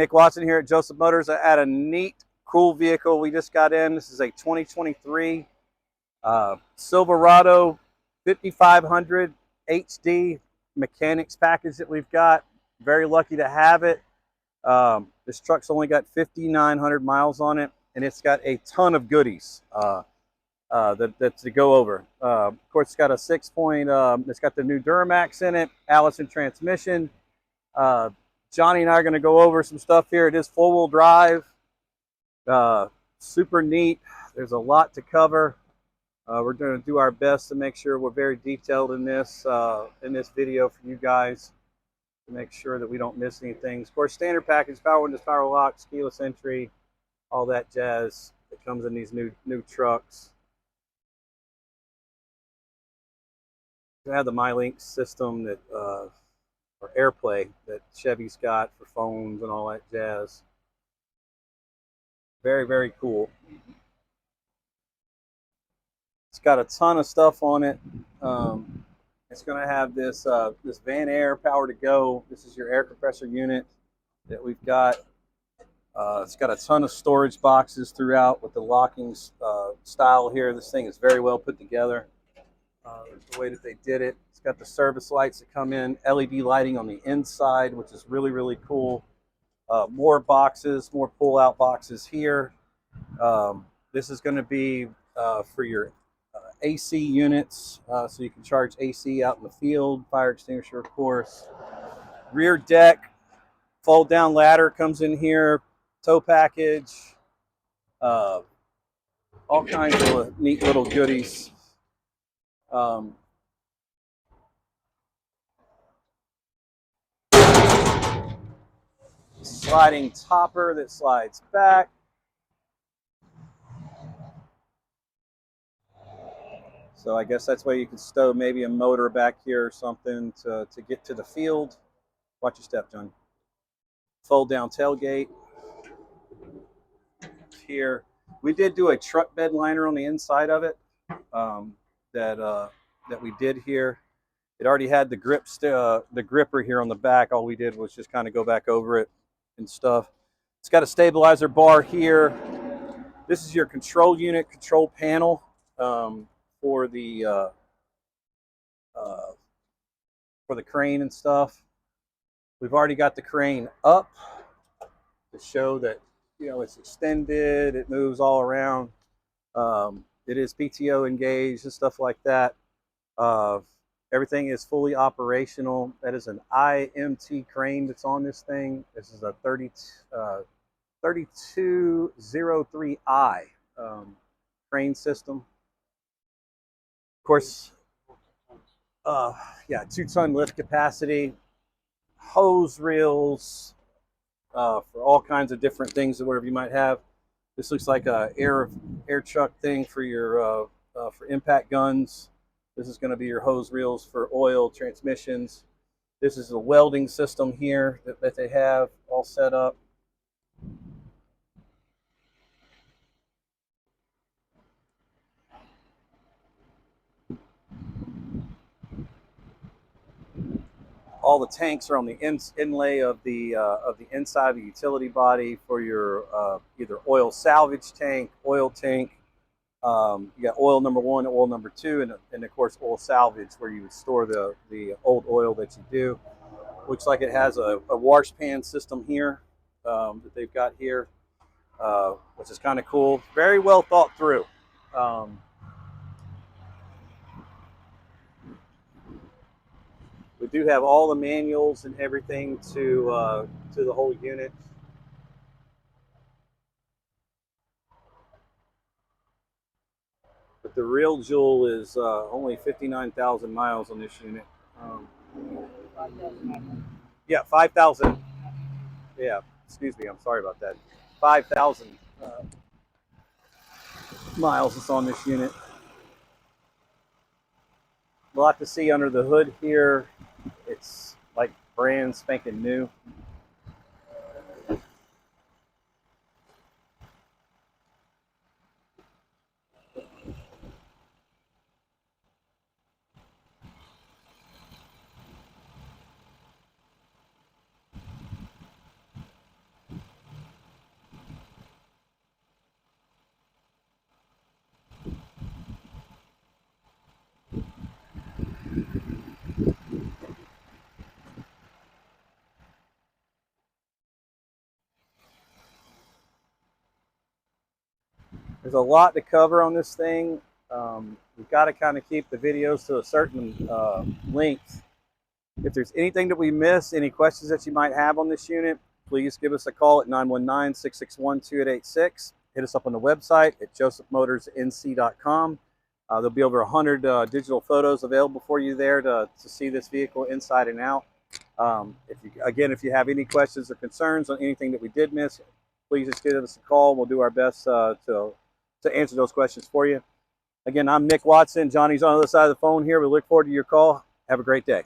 Nick Watson here at Joseph Motors. I had a neat, cool vehicle we just got in. This is a 2023 Silverado 5500 HD mechanics package that we've got. Very lucky to have it. This truck's only got 5,900 miles on it, and it's got a ton of goodies that's to go over. Of course, it's got a 6-point, it's got the new Duramax in it, Allison transmission. Johnny and I are going to go over some stuff here. It is four-wheel drive. Super neat. There's a lot to cover. We're going to do our best to make sure we're very detailed in this video for you guys to make sure that we don't miss anything. Of course, standard package, power windows, power locks, keyless entry, all that jazz that comes in these new trucks. We have the MyLink system that or AirPlay that Chevy's got for phones and all that jazz. Very, very cool. It's got a ton of stuff on it. It's going to have this this Van Air power to go. This is your air compressor unit that we've got. It's got a ton of storage boxes throughout with the locking style here. This thing is very well put together. The way that they did it. It's got the service lights that come in, LED lighting on the inside, which is really, really cool. More boxes, more pull-out boxes here. This is going to be for your AC units, so you can charge AC out in the field. Fire extinguisher, of course. Rear deck, fold-down ladder comes in here. Tow package. All kinds of neat little goodies. Sliding topper that slides back. So I guess that's why you can stow maybe a motor back here or something to get to the field. Watch your step, John. Fold down tailgate. Here. We did do a truck bed liner on the inside of it that we did here. It already had the gripper here on the back. All we did was just kind of go back over it and stuff. It's got a stabilizer bar here. This is your control unit, control panel for the crane and stuff. We've already got the crane up to show that it's extended. It moves all around. It is PTO engaged and stuff like that. Everything is fully operational. That is an IMT crane that's on this thing. This is a 3203i crane system. Of course, yeah, 2-ton lift capacity, hose reels for all kinds of different things, or whatever you might have. This looks like a air chuck thing for your for impact guns. This is going to be your hose reels for oil transmissions. This is a welding system here that they have all set up. All the tanks are on the inlay of the inside of the utility body for your either oil salvage tank, oil tank. You got oil number 1, oil number 2, and of course oil salvage, where you would store the old oil that you do. Looks like it has a wash pan system here that they've got here, which is kind of cool. Very well thought through. We do have all the manuals and everything to the whole unit. But the real jewel is only 59,000 miles on this unit. Yeah, 5,000. Yeah, excuse me, I'm sorry about that. 5,000 miles is on this unit. A lot to see under the hood here. It's like brand spanking new. There's a lot to cover on this thing. We've got to kind of keep the videos to a certain length. If there's anything that we missed, any questions that you might have on this unit, please give us a call at 919-661-2886. Hit us up on the website at josephmotorsnc.com. There'll be over 100 digital photos available for you there to see this vehicle inside and out. If you have any questions or concerns on anything that we did miss, please just give us a call. We'll do our best to answer those questions for you. Again, I'm Nick Watson. Johnny's on the other side of the phone here. We look forward to your call. Have a great day.